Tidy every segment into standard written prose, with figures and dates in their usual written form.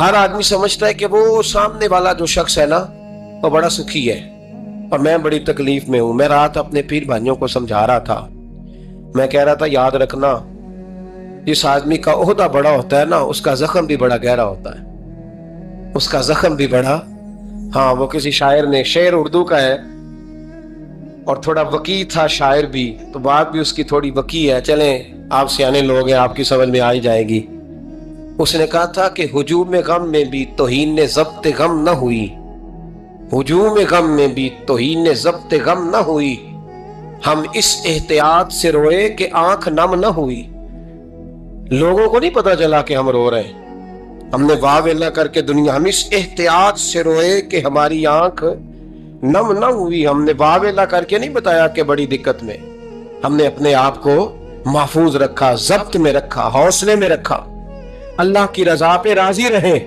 ہر آدمی سمجھتا ہے کہ وہ سامنے والا جو شخص ہے نا وہ بڑا سکھی ہے اور میں بڑی تکلیف میں ہوں. میں رات اپنے پیر بھائیوں کو سمجھا رہا تھا, میں کہہ رہا تھا یاد رکھنا جس آدمی کا عہدہ بڑا ہوتا ہے نا اس کا زخم بھی بڑا گہرا ہوتا ہے, اس کا زخم بھی بڑا. ہاں وہ کسی شاعر نے, شعر اردو کا ہے اور تھوڑا وقی تھا شاعر بھی, تو بات بھی اس کی تھوڑی وقی ہے. چلیں آپ سیانے لوگ ہیں, آپ کی سمجھ میں آ ہی جائے گی. اس نے کہا تھا کہ ہجوم غم میں بھی توہین ضبط غم نہ ہوئی, ہجوم غم میں بھی توہین ضبط غم نہ ہوئی, ہم اس احتیاط سے روئے کہ آنکھ نم نہ ہوئی. لوگوں کو نہیں پتا چلا کہ ہم رو رہے ہیں, ہم نے واہ ویلا کر کے دنیا, ہم اس احتیاط سے روئے کہ ہماری آنکھ نم نہ ہوئی. ہم نے واہ ویلا کر کے نہیں بتایا کہ بڑی دقت میں, ہم نے اپنے آپ کو محفوظ رکھا, ضبط میں رکھا, حوصلے میں رکھا. اللہ کی رضا پہ راضی رہے,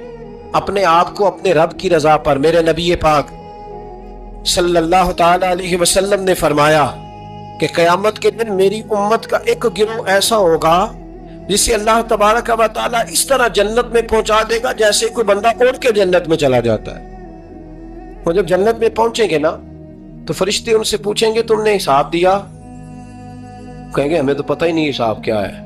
اپنے آپ کو اپنے رب کی رضا پر. میرے نبی پاک صلی اللہ تعالی علیہ وسلم نے فرمایا کہ قیامت کے دن میری امت کا ایک گروہ ایسا ہوگا جسے اللہ تبارک و تعالیٰ اس طرح جنت میں پہنچا دے گا جیسے کوئی بندہ اڑ کے جنت میں چلا جاتا ہے. وہ جب جنت میں پہنچیں گے نا تو فرشتے ان سے پوچھیں گے تم نے حساب دیا؟ کہیں گے ہمیں تو پتہ ہی نہیں حساب کیا ہے.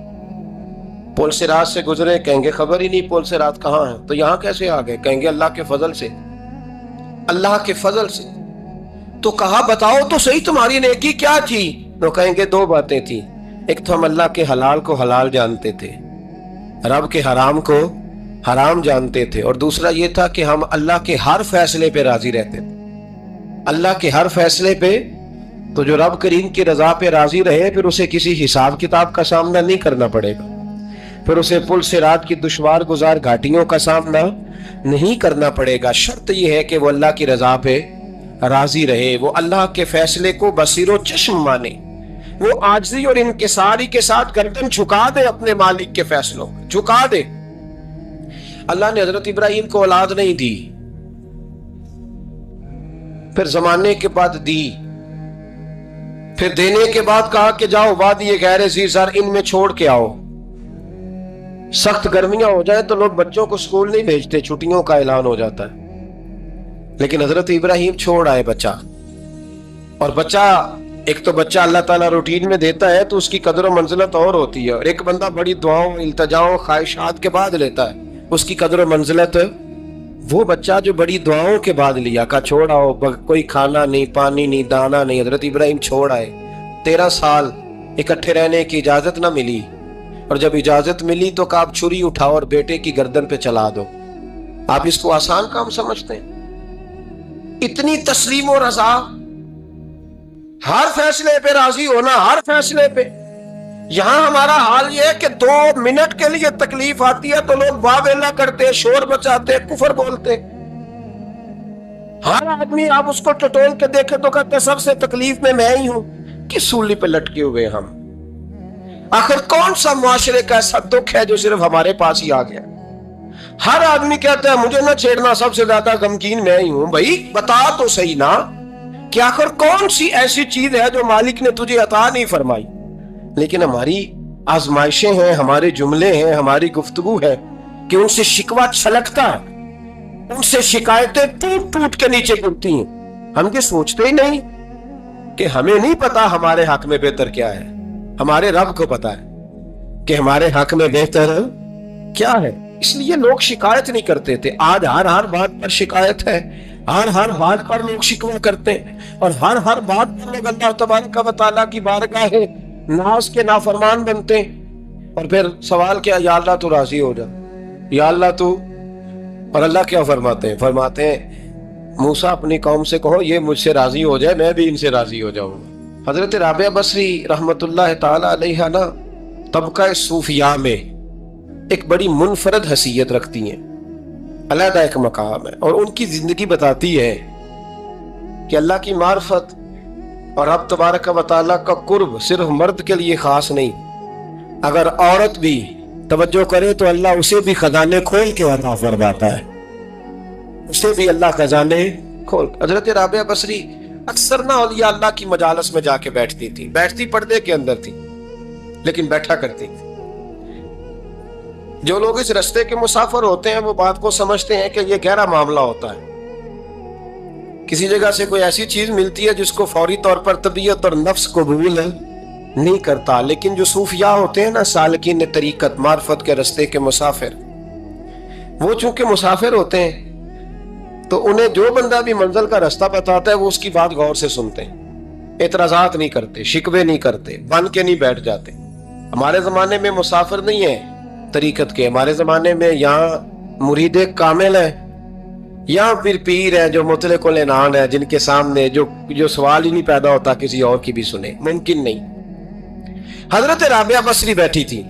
پل صراط سے گزرے, کہیں گے خبر ہی نہیں پل صراط کہاں ہے, تو یہاں کیسے آ گئے؟ کہیں گے اللہ کے فضل سے, اللہ کے فضل سے. تو کہا بتاؤ تو صحیح تمہاری نیکی کیا تھی؟ تو کہیں گے دو باتیں تھیں, ایک تو ہم اللہ کے حلال کو حلال جانتے تھے, رب کے حرام کو حرام جانتے تھے, اور دوسرا یہ تھا کہ ہم اللہ کے ہر فیصلے پہ راضی رہتے تھے. اللہ کے ہر فیصلے پہ, تو جو رب کریم کی رضا پہ راضی رہے پھر اسے کسی حساب کتاب کا سامنا نہیں کرنا پڑے گا, پھر اسے پل صراط کی دشوار گزار گھاٹیوں کا سامنا نہیں کرنا پڑے گا. شرط یہ ہے کہ وہ اللہ کی رضا پہ راضی رہے, وہ اللہ کے فیصلے کو بصیر و چشم مانے, وہ عاجزی اور انکساری کے ساتھ گردن جھکا دے اپنے مالک کے فیصلوں کو, جھکا دے. اللہ نے حضرت ابراہیم کو اولاد نہیں دی, پھر زمانے کے بعد دی, پھر دینے کے بعد کہا کہ جاؤ وادی غیر ذی زرع ان میں چھوڑ کے آؤ. سخت گرمیاں ہو جائیں تو لوگ بچوں کو سکول نہیں بھیجتے, چھٹیوں کا اعلان ہو جاتا ہے, لیکن حضرت ابراہیم چھوڑ آئے بچہ. اور بچہ, ایک تو بچہ اللہ تعالیٰ روٹین میں دیتا ہے تو اس کی قدر و منزلت اور ہوتی ہے, اور ایک بندہ بڑی دعاؤں التجاؤں خواہشات کے بعد لیتا ہے, اس کی قدر و منزلت. وہ بچہ جو بڑی دعاؤں کے بعد لیا, کا چھوڑ آؤ, کوئی کھانا نہیں, پانی نہیں, دانا نہیں, حضرت ابراہیم چھوڑ آئے. 13 سال اکٹھے رہنے کی اجازت نہ ملی, اور جب اجازت ملی تو کہا آپ چھری اٹھاؤ اور بیٹے کی گردن پہ چلا دو. آپ اس کو آسان کام سمجھتے ہیں؟ اتنی تسلیم و رضا, ہر فیصلے پہ راضی ہونا, ہر فیصلے پہ. یہاں ہمارا حال یہ ہے کہ 2 منٹ کے لیے تکلیف آتی ہے تو لوگ واہ ویلا کرتے, شور بچاتے, کفر بولتے. ہر آدمی آپ اس کو ٹٹول کے دیکھے تو کہتے سب سے تکلیف میں ہی ہوں. کس سولی پہ لٹکے ہوئے ہم؟ آخر کون سا معاشرے کا ایسا دکھ ہے جو صرف ہمارے پاس ہی آ گیا؟ ہر آدمی کہتا ہے مجھے نہ چھیڑنا, سب سے زیادہ غمگین میں ہی ہوں. بھائی بتا تو صحیح نا کہ آخر کون سی ایسی چیز ہے جو مالک نے تجھے عطا نہیں فرمائی؟ لیکن ہماری آزمائشیں ہیں, ہمارے جملے ہیں, ہماری گفتگو ہے کہ ان سے شکوہ چھلکتا ہے, ان سے شکایتیں ٹوٹ ٹوٹ کے نیچے گرتی ہیں. ہم یہ سوچتے ہی نہیں کہ ہمیں نہیں پتا ہمارے حق میں بہتر کیا ہے, ہمارے رب کو پتا ہے کہ ہمارے حق میں بہتر کیا ہے. اس لیے لوگ شکایت نہیں کرتے تھے. آج ہر بات پر شکایت ہے, ہر بات پر لوگ شکوہ کرتے ہیں, اور ہر بات پر لوگ اللہ تبارک و تعالیٰ کی بارگاہ ناز کے نافرمان بنتے ہیں. اور پھر سوال کیا, یا اللہ تو راضی ہو جا, یا اللہ تو. اور اللہ کیا فرماتے ہیں؟ فرماتے ہیں موسیٰ اپنی قوم سے کہو یہ مجھ سے راضی ہو جائے, میں بھی ان سے راضی ہو جاؤں گا. حضرت رابعہ بصری رحمت اللہ تعالی علیہ نا طبقہ صوفیاء میں ایک بڑی منفرد حیثیت رکھتی ہیں, علیحدہ ایک مقام ہے, اور ان کی زندگی بتاتی ہے کہ اللہ کی معرفت اور رب تبارک و تعالیٰ کا قرب صرف مرد کے لیے خاص نہیں, اگر عورت بھی توجہ کرے تو اللہ اسے بھی خزانے کھول کے عطا فرماتا ہے, اسے بھی اللہ خزانے کھول. حضرت رابعہ بصری اکثر نہ اولیاء اللہ کی مجالس میں جا کے بیٹھتی تھی, بیٹھتی پردے کے اندر تھی لیکن بیٹھا کرتی تھی. جو لوگ اس رستے کے مسافر ہوتے ہیں وہ بات کو سمجھتے ہیں کہ یہ گہرا معاملہ ہوتا ہے. کسی جگہ سے کوئی ایسی چیز ملتی ہے جس کو فوری طور پر طبیعت اور نفس قبول نہیں کرتا، لیکن جو صوفیاء ہوتے ہیں نا، سالکین طریقت، معرفت کے رستے کے مسافر، وہ چونکہ مسافر ہوتے ہیں تو انہیں جو بندہ بھی منزل کا رستہ بتاتا ہے وہ اس کی بات غور سے سنتے ہیں، اعتراضات نہیں کرتے، شکوے نہیں کرتے، بن کے نہیں بیٹھ جاتے. ہمارے زمانے میں مسافر نہیں ہیں طریقت کے، ہمارے زمانے میں یہاں مرید کامل ہیں، یہاں پھر پیر ہیں جو مطلق العنان ہے، جن کے سامنے جو سوال ہی نہیں پیدا ہوتا کسی اور کی بھی سنے، ممکن نہیں. حضرت رابعہ بصری بیٹھی تھی.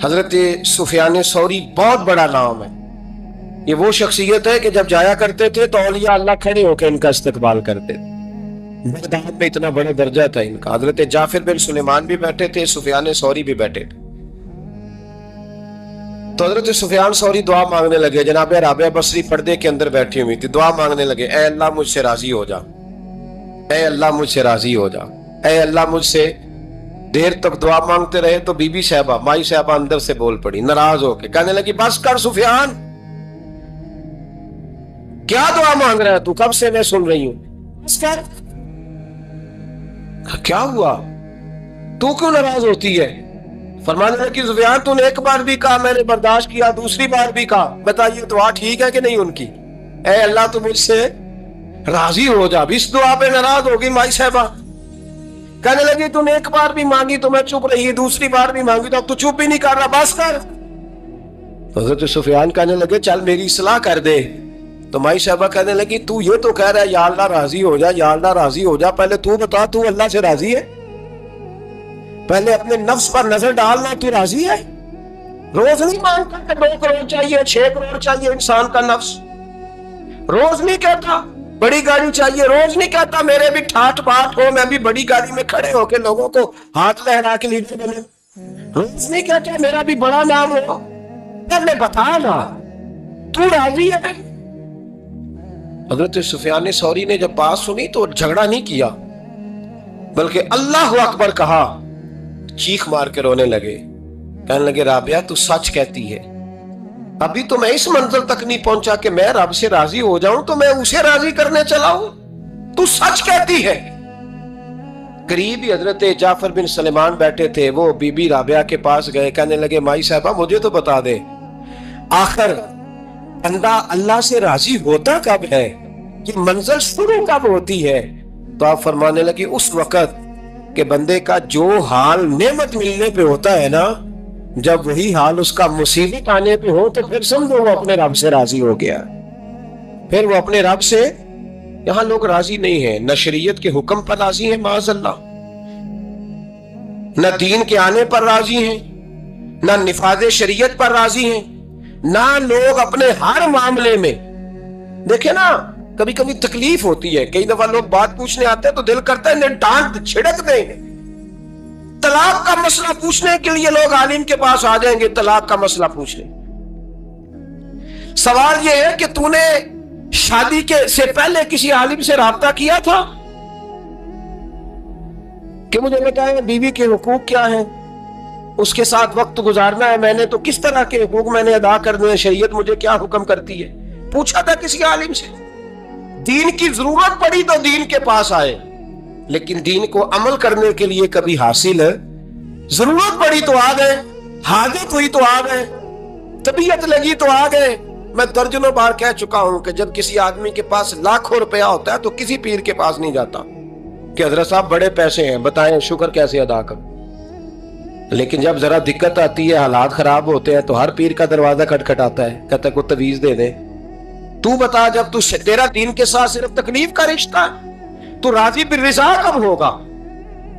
حضرت سفیان ثوری بہت بڑا نام ہے، یہ وہ شخصیت ہے کہ جب جایا کرتے تھے تو اولیاء اللہ کھڑے ہو کے ان کا استقبال کرتے تھے. بغداد میں اتنا بڑا درجہ تھا ان کا. حضرت جعفر بن سلیمان بھی بیٹھے تھے، سفیان ثوری بھی بیٹھے تھے. تو حضرت سفیان ثوری دعا مانگنے لگے. جناب رابعہ بصری پردے کے اندر بیٹھی ہوئی تھی، دعا مانگنے لگے، اے اللہ مجھ سے راضی ہو جا، اے اللہ مجھ سے راضی ہو جا، اے اللہ مجھ سے. دیر تک دعا مانگتے رہے تو بی بی صاحبہ، مائی صاحبہ اندر سے بول پڑی ناراض ہو کے، کہنے لگی بس کر سفیان، کیا دعا مانگ رہا ہے تو؟ کب سے میں سن رہی ہوں، بس کر. کیا ہوا، تو کیوں ناراض ہوتی ہے؟ فرمانے لگی سفیان تو نے ایک بار بھی کہا میں نے برداشت کیا، دوسری بار بھی کہا، بتائیے دعا ٹھیک ہے کہ نہیں ان کی؟ اے اللہ تو مجھ سے راضی ہو جا. اس دعا پہ ناراض ہوگی مائی صاحبہ. کہنے لگی تو نے ایک بار بھی مانگی تو میں چپ رہی، دوسری بار بھی مانگی تو اب تو چپ ہی نہیں کر رہا، بس کر. حضرت سفیان کہنے لگے چل میری اصلاح کر دے. تو مائی صاحبہ کہنے لگی تو یہ تو کہہ رہا ہے یا اللہ راضی ہو جا، یا اللہ راضی ہو جا، پہلے تو بتا تو اللہ سے راضی ہے؟ پہلے اپنے نفس پر نظر ڈالنا، تو راضی ہے؟ روز نہیں مانگتا کہ 2 کروڑ چاہیے، 6 کروڑ چاہیے انسان کا نفس. روز نہیں کہتا بڑی گاڑی چاہیے، روز نہیں کہتا میرے بھی ٹھاٹ باٹ ہو، میں بھی بڑی گاڑی میں کھڑے ہو کے لوگوں کو ہاتھ لہرا کے لیڈر بنے. روز نہیں کہتا میرا بھی بڑا نام ہو. پہلے بتا نا تو راضی ہے؟ حضرت سفیان ثوری نے جب بات سنی تو جھگڑا نہیں کیا، بلکہ اللہ اکبر کہا، چیخ مار کے رونے لگے. کہنے لگے رابعہ تو سچ کہتی ہے، ابھی تو میں اس منزل تک نہیں پہنچا کہ میں رب سے راضی ہو جاؤں تو میں اسے راضی کرنے چلا ہوں، تو سچ کہتی ہے. قریب ہی حضرت جعفر بن سلیمان بیٹھے تھے، وہ بی بی رابعہ کے پاس گئے. کہنے لگے مائی صاحبہ مجھے تو بتا دے آخر بندہ اللہ سے راضی ہوتا کب ہے، یہ منزل شروع کب ہوتی ہے؟ تو آپ فرمانے لگے اس وقت کہ بندے کا جو حال نعمت ملنے پہ ہوتا ہے نا، جب وہی حال اس کا مصیبت آنے پہ ہو تو پھر سمجھو وہ اپنے رب سے راضی ہو گیا. پھر وہ اپنے رب سے، یہاں لوگ راضی نہیں ہیں، نہ شریعت کے حکم پر راضی ہیں معاذ اللہ، نہ دین کے آنے پر راضی ہیں، نہ نفاذ شریعت پر راضی ہیں، نہ لوگ اپنے ہر معاملے میں. دیکھیں نا کبھی کبھی تکلیف ہوتی ہے، کئی دفعہ لوگ بات پوچھنے آتے ہیں تو دل کرتا ہے انہیں ڈانٹ چھڑک دیں. طلاق کا مسئلہ پوچھنے کے لیے لوگ عالم کے پاس آ جائیں گے، طلاق کا مسئلہ پوچھنے. سوال یہ ہے کہ تو نے شادی سے پہلے کسی عالم سے رابطہ کیا تھا کہ مجھے بتائیں بیوی کے حقوق کیا ہیں، اس کے ساتھ وقت گزارنا ہے، میں نے تو کس طرح کے حقوق میں نے ادا کرنے ہیں، شریعت مجھے کیا حکم کرتی ہے؟ پوچھا تھا کسی عالم سے؟ دین کی ضرورت پڑی تو دین کے پاس آئے، لیکن دین کو عمل کرنے کے لیے کبھی حاصل ہے، ضرورت پڑی تو آ گئے، حاجت ہوئی تو آ گئے، طبیعت لگی تو آ گئے. میں درجنوں بار کہہ چکا ہوں کہ جب کسی آدمی کے پاس لاکھوں روپیہ ہوتا ہے تو کسی پیر کے پاس نہیں جاتا کہ حضرت صاحب بڑے پیسے ہیں بتائیں شکر کیسے ادا کروں. لیکن جب ذرا دقت آتی ہے، حالات خراب ہوتے ہیں تو ہر پیر کا دروازہ کھٹکھٹاتا ہے، کہتا ہے کوئی تعویذ دے دے. تو بتا جب تیرا دین کے ساتھ صرف تکلیف کا رشتہ ہے تو راضی بالرضا کب ہوگا؟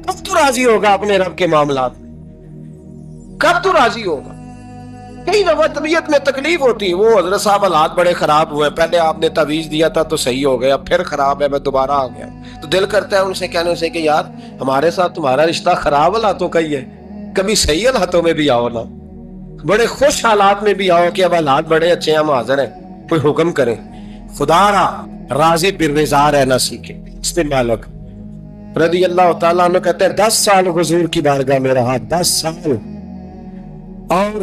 کب تو راضی ہوگا اپنے رب کے معاملات میں؟ کب تو راضی ہوگا؟ کئی دفعہ طبیعت میں تکلیف ہوتی ہے، وہ حضرت صاحب حالات بڑے خراب ہوئے، پہلے آپ نے تعویذ دیا تھا تو صحیح ہو گیا، پھر خراب ہے میں دوبارہ آ گیا. تو دل کرتا ہے ان سے کہنے سے کہ یار ہمارے ساتھ تمہارا رشتہ خراب حالاتوں کا ہی ہے، کبھی صحیح حالاتوں میں بھی آؤ نا، بڑے خوش حالات میں بھی آؤ کہ اب حالات بڑے اچھے ہیں، ہم حاضر ہیں، کوئی حکم کریں. خدا راضی بالرضا رہنا سیکھے. اس پہ مالک رضی اللہ تعالیٰ عنہ کہتے ہیں 10 سال حضور کی بارگاہ میں رہا، 10 سال اور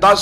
10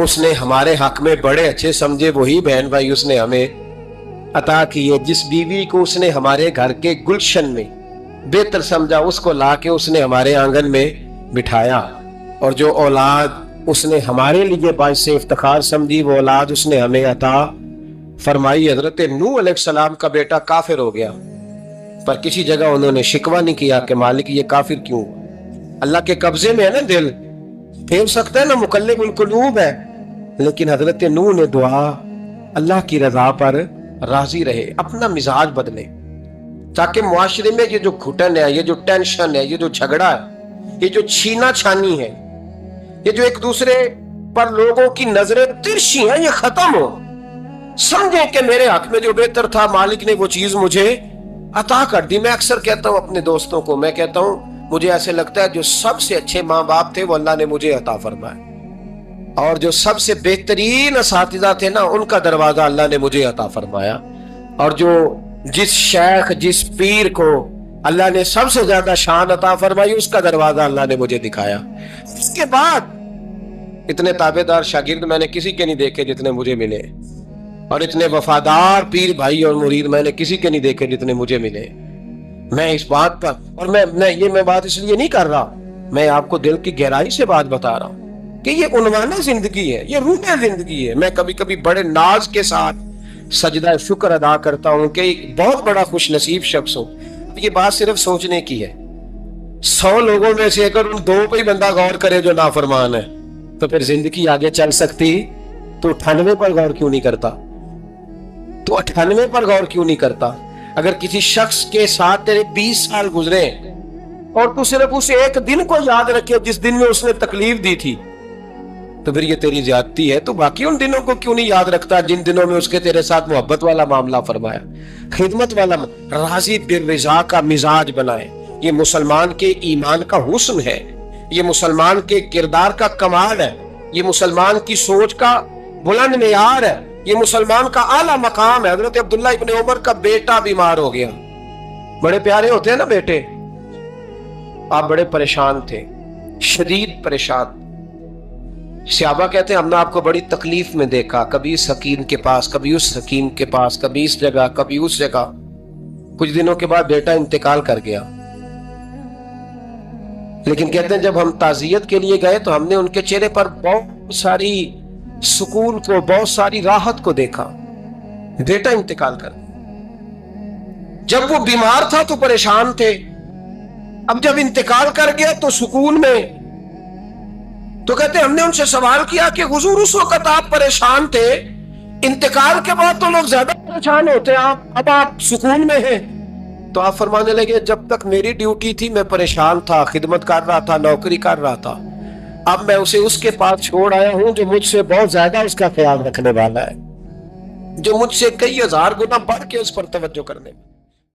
اس نے ہمارے حق میں بڑے اچھے سمجھے وہی بہن بھائی اس نے ہمیں عطا کیے. جس بیوی کو اس نے ہمارے گھر کے گلشن میں بہتر سمجھا اس کو لا کے اس نے ہمارے آنگن میں بٹھایا. اور جو اولاد اس نے ہمارے لیے باعث افتخار سمجھی وہ اولاد اس نے ہمیں عطا فرمائی. حضرت نوح علیہ السلام کا بیٹا کافر ہو گیا پر کسی جگہ انہوں نے شکوہ نہیں کیا کہ مالک یہ کافر کیوں. اللہ کے قبضے میں ہے نا دل, پھیر سکتا ہے نا, مقلب القلوب ہے. لیکن حضرت نوح نے دعا اللہ کی رضا پر راضی رہے, اپنا مزاج بدلے تاکہ معاشرے میں یہ جو گھٹن ہے, یہ جو ٹینشن ہے, یہ جو جھگڑا ہے, یہ جو چھینا چھانی ہے, یہ جو ایک دوسرے پر لوگوں کی نظریں ترشی ہیں, یہ ختم ہو. سمجھیں کہ میرے حق میں جو بہتر تھا مالک نے وہ چیز مجھے عطا کر دی. میں اکثر کہتا ہوں اپنے دوستوں کو, میں کہتا ہوں مجھے ایسے لگتا ہے جو سب سے اچھے ماں باپ تھے وہ اللہ نے مجھے عطا فرمائے, اور جو سب سے بہترین اساتذہ تھے نا ان کا دروازہ اللہ نے مجھے عطا فرمایا. اور جو جس شیخ جس پیر کو اللہ نے سب سے زیادہ شان عطا فرمائی اس کا دروازہ اللہ نے مجھے دکھایا. اس کے بعد اتنے تابعدار شاگرد میں نے کسی کے نہیں دیکھے جتنے مجھے ملے, اور اتنے وفادار پیر بھائی اور مرید میں نے کسی کے نہیں دیکھے جتنے مجھے ملے. میں اس بات پر, اور میں بات اس لیے نہیں کر رہا, میں آپ کو دل کی گہرائی سے بات بتا رہا ہوں کہ یہ عنوان زندگی ہے, یہ روح زندگی ہے. میں کبھی کبھی بڑے ناز کے ساتھ سجدہ شکر ادا کرتا ہوں کہ ایک بہت بڑا خوش نصیب شخص ہوں. یہ بات صرف سوچنے کی ہے. 100 لوگوں میں سے اگر ان 2 پہ ہی بندہ غور کرے جو نافرمان ہے تو پھر زندگی آگے چل سکتی. تو 98 پر غور کیوں نہیں کرتا؟ تو 98 پر غور کیوں نہیں کرتا؟ اگر کسی شخص کے ساتھ تیرے 20 سال گزرے اور تو صرف اس ایک دن کو یاد رکھے جس دن میں اس نے تکلیف دی تھی تو پھر یہ تیری زیادتی ہے. تو باقی ان دنوں کو کیوں نہیں یاد رکھتا جن دنوں میں اس کے تیرے ساتھ محبت والا معاملہ فرمایا, خدمت والا, راضی بالرضا کا مزاج بنائے. یہ مسلمان کے ایمان کا حسن ہے, یہ مسلمان کے کردار کا کمال ہے, یہ مسلمان کی سوچ کا بلند معیار ہے, یہ مسلمان کا اعلیٰ مقام ہے. حضرت عبداللہ ابن عمر کا بیٹا بیمار ہو گیا. بڑے پیارے ہوتے ہیں نا بیٹے. آپ بڑے پریشان تھے, شدید پریشان. صحابہ کہتے ہیں ہم نے آپ کو بڑی تکلیف میں دیکھا, کبھی اس حکیم کے پاس, کبھی اس حکیم کے پاس, کبھی اس جگہ, کبھی اس جگہ. کچھ دنوں کے بعد بیٹا انتقال کر گیا. لیکن کہتے ہیں جب ہم تعزیت کے لیے گئے تو ہم نے ان کے چہرے پر بہت ساری سکون کو, بہت ساری راحت کو دیکھا. بیٹا انتقال کر گیا. جب وہ بیمار تھا تو پریشان تھے, اب جب انتقال کر گیا تو سکون میں. تو کہتے ہیں ہم نے ان سے سوال کیا کہ حضور اس وقت آپ پریشان تھے, انتقال کے بعد تو لوگ زیادہ پریشان ہوتے ہیں, اب آپ سکون میں ہیں. تو آپ فرمانے لگے جب تک میری ڈیوٹی تھی میں پریشان تھا, خدمت کر رہا تھا, نوکری کر رہا تھا. اب میں اسے اس کے پاس چھوڑ آیا ہوں جو مجھ سے بہت زیادہ اس کا خیال رکھنے والا ہے, جو مجھ سے کئی ہزار گنا بڑھ کے اس پر توجہ کرنے